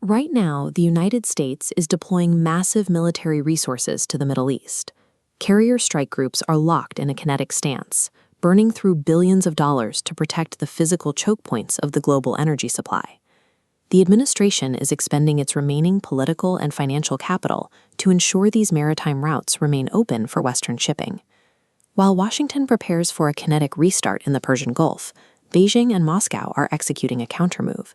Right now, the United States is deploying massive military resources to the Middle East. Carrier strike groups are locked in a kinetic stance, burning through billions of dollars to protect the physical choke points of the global energy supply. The administration is expending its remaining political and financial capital to ensure these maritime routes remain open for Western shipping. While Washington prepares for a kinetic restart in the Persian Gulf, Beijing and Moscow are executing a countermove.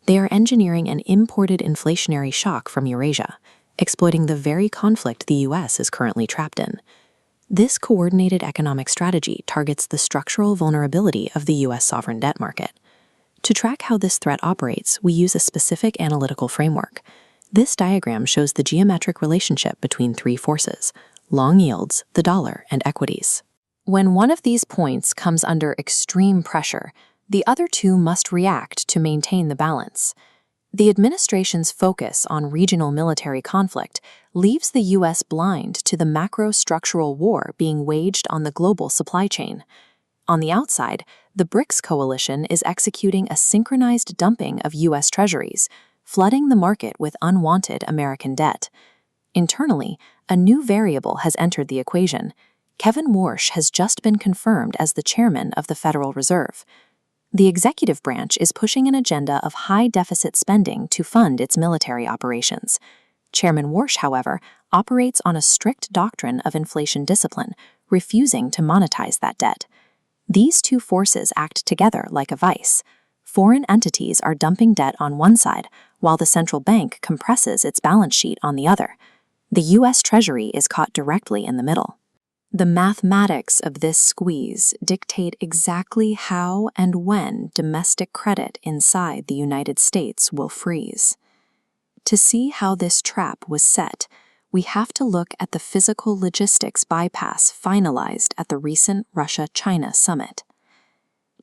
They are engineering an imported inflationary shock from Eurasia, exploiting the very conflict the U.S. is currently trapped in. This coordinated economic strategy targets the structural vulnerability of the U.S. sovereign debt market. To track how this threat operates, we use a specific analytical framework. This diagram shows the geometric relationship between three forces: long yields, the dollar, and equities. When one of these points comes under extreme pressure, the other two must react to maintain the balance. The administration's focus on regional military conflict leaves the U.S. blind to the macro-structural war being waged on the global supply chain. On the outside, the BRICS coalition is executing a synchronized dumping of U.S. treasuries, flooding the market with unwanted American debt. Internally, a new variable has entered the equation. Kevin Warsh has just been confirmed as the chairman of the Federal Reserve. The executive branch is pushing an agenda of high-deficit spending to fund its military operations. Chairman Warsh, however, operates on a strict doctrine of inflation discipline, refusing to monetize that debt. These two forces act together like a vice. Foreign entities are dumping debt on one side, while the central bank compresses its balance sheet on the other. The U.S. Treasury is caught directly in the middle. The mathematics of this squeeze dictate exactly how and when domestic credit inside the United States will freeze. To see how this trap was set, we have to look at the physical logistics bypass finalized at the recent Russia-China summit.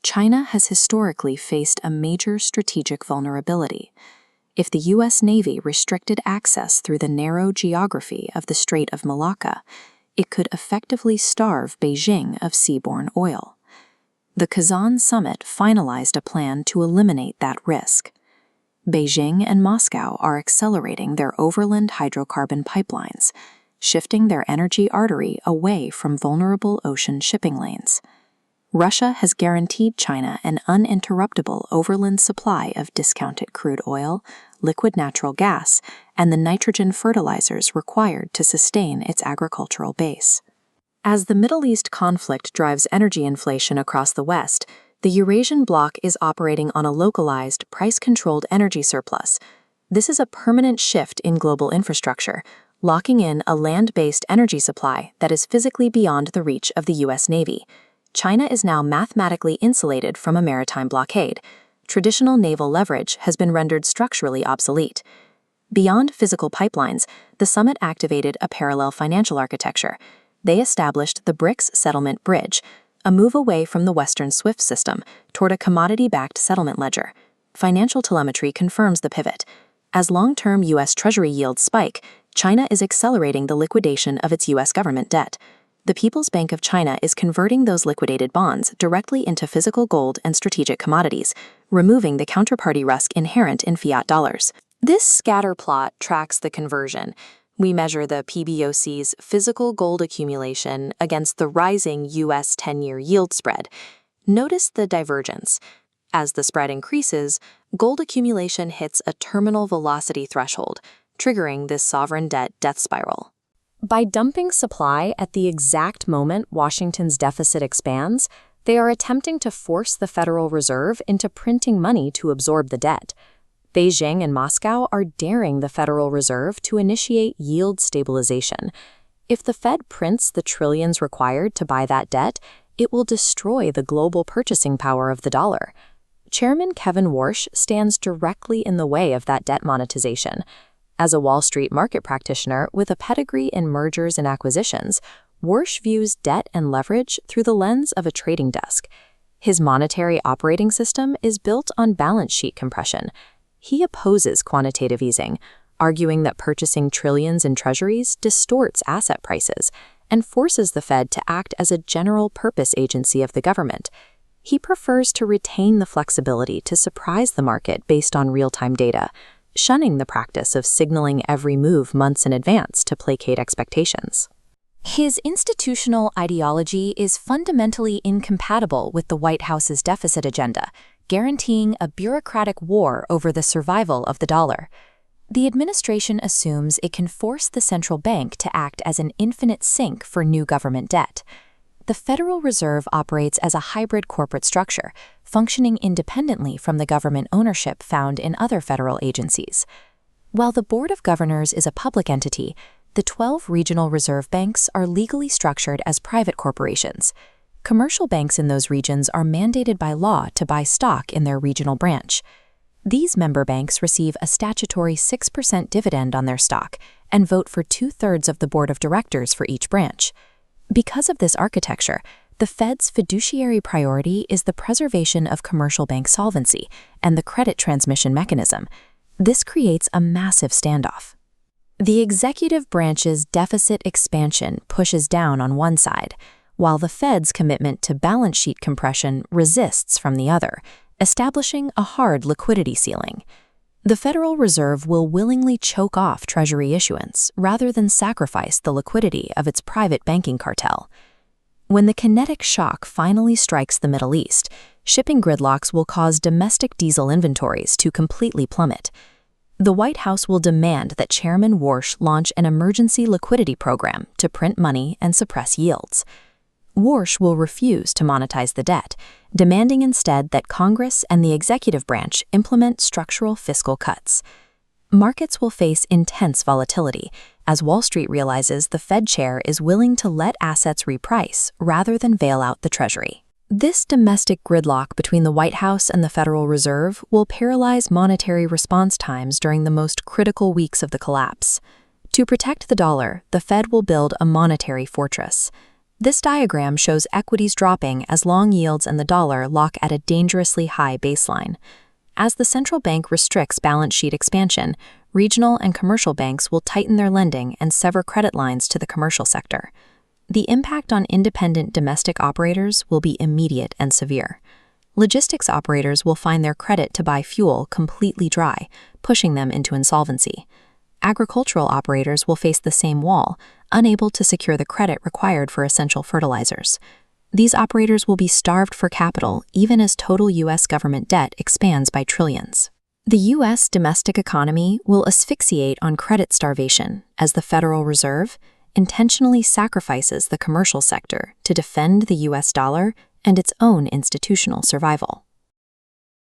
China has historically faced a major strategic vulnerability. If the U.S. Navy restricted access through the narrow geography of the Strait of Malacca, it could effectively starve Beijing of seaborne oil. The Kazan summit finalized a plan to eliminate that risk. Beijing and Moscow are accelerating their overland hydrocarbon pipelines, shifting their energy artery away from vulnerable ocean shipping lanes. Russia has guaranteed China an uninterruptible overland supply of discounted crude oil, liquid natural gas, and the nitrogen fertilizers required to sustain its agricultural base. As the Middle East conflict drives energy inflation across the West, the Eurasian bloc is operating on a localized, price-controlled energy surplus. This is a permanent shift in global infrastructure, locking in a land-based energy supply that is physically beyond the reach of the U.S. Navy. China is now mathematically insulated from a maritime blockade. Traditional naval leverage has been rendered structurally obsolete. Beyond physical pipelines, the summit activated a parallel financial architecture. They established the BRICS Settlement Bridge, a move away from the Western SWIFT system toward a commodity-backed settlement ledger. Financial telemetry confirms the pivot. As long-term U.S. Treasury yields spike, China is accelerating the liquidation of its U.S. government debt. The People's Bank of China is converting those liquidated bonds directly into physical gold and strategic commodities, removing the counterparty risk inherent in fiat dollars. This scatter plot tracks the conversion. We measure the PBOC's physical gold accumulation against the rising U.S. 10-year yield spread. Notice the divergence. As the spread increases, gold accumulation hits a terminal velocity threshold, triggering this sovereign debt death spiral. By dumping supply at the exact moment Washington's deficit expands, they are attempting to force the Federal Reserve into printing money to absorb the debt. Beijing and Moscow are daring the Federal Reserve to initiate yield stabilization. If the Fed prints the trillions required to buy that debt, it will destroy the global purchasing power of the dollar. Chairman Kevin Warsh stands directly in the way of that debt monetization. As a Wall Street market practitioner with a pedigree in mergers and acquisitions, Warsh views debt and leverage through the lens of a trading desk. His monetary operating system is built on balance sheet compression. He opposes quantitative easing, arguing that purchasing trillions in treasuries distorts asset prices and forces the Fed to act as a general-purpose agency of the government. He prefers to retain the flexibility to surprise the market based on real-time data, shunning the practice of signaling every move months in advance to placate expectations. His institutional ideology is fundamentally incompatible with the White House's deficit agenda, guaranteeing a bureaucratic war over the survival of the dollar. The administration assumes it can force the central bank to act as an infinite sink for new government debt. The Federal Reserve operates as a hybrid corporate structure, functioning independently from the government ownership found in other federal agencies. While the Board of Governors is a public entity, the 12 regional reserve banks are legally structured as private corporations. Commercial banks in those regions are mandated by law to buy stock in their regional branch. These member banks receive a statutory 6% dividend on their stock and vote for 2/3 of the board of directors for each branch. Because of this architecture, the Fed's fiduciary priority is the preservation of commercial bank solvency and the credit transmission mechanism. This creates a massive standoff. The executive branch's deficit expansion pushes down on one side, while the Fed's commitment to balance sheet compression resists from the other, establishing a hard liquidity ceiling. The Federal Reserve will willingly choke off Treasury issuance rather than sacrifice the liquidity of its private banking cartel. When the kinetic shock finally strikes the Middle East, shipping gridlocks will cause domestic diesel inventories to completely plummet. The White House will demand that Chairman Warsh launch an emergency liquidity program to print money and suppress yields. Warsh will refuse to monetize the debt, demanding instead that Congress and the executive branch implement structural fiscal cuts. Markets will face intense volatility as Wall Street realizes the Fed chair is willing to let assets reprice rather than bail out the Treasury. This domestic gridlock between the White House and the Federal Reserve will paralyze monetary response times during the most critical weeks of the collapse. To protect the dollar, the Fed will build a monetary fortress. This diagram shows equities dropping as long yields and the dollar lock at a dangerously high baseline. As the central bank restricts balance sheet expansion, regional and commercial banks will tighten their lending and sever credit lines to the commercial sector. The impact on independent domestic operators will be immediate and severe. Logistics operators will find their credit to buy fuel completely dry, pushing them into insolvency. Agricultural operators will face the same wall, unable to secure the credit required for essential fertilizers. These operators will be starved for capital even as total U.S. government debt expands by trillions. The U.S. domestic economy will asphyxiate on credit starvation as the Federal Reserve intentionally sacrifices the commercial sector to defend the U.S. dollar and its own institutional survival.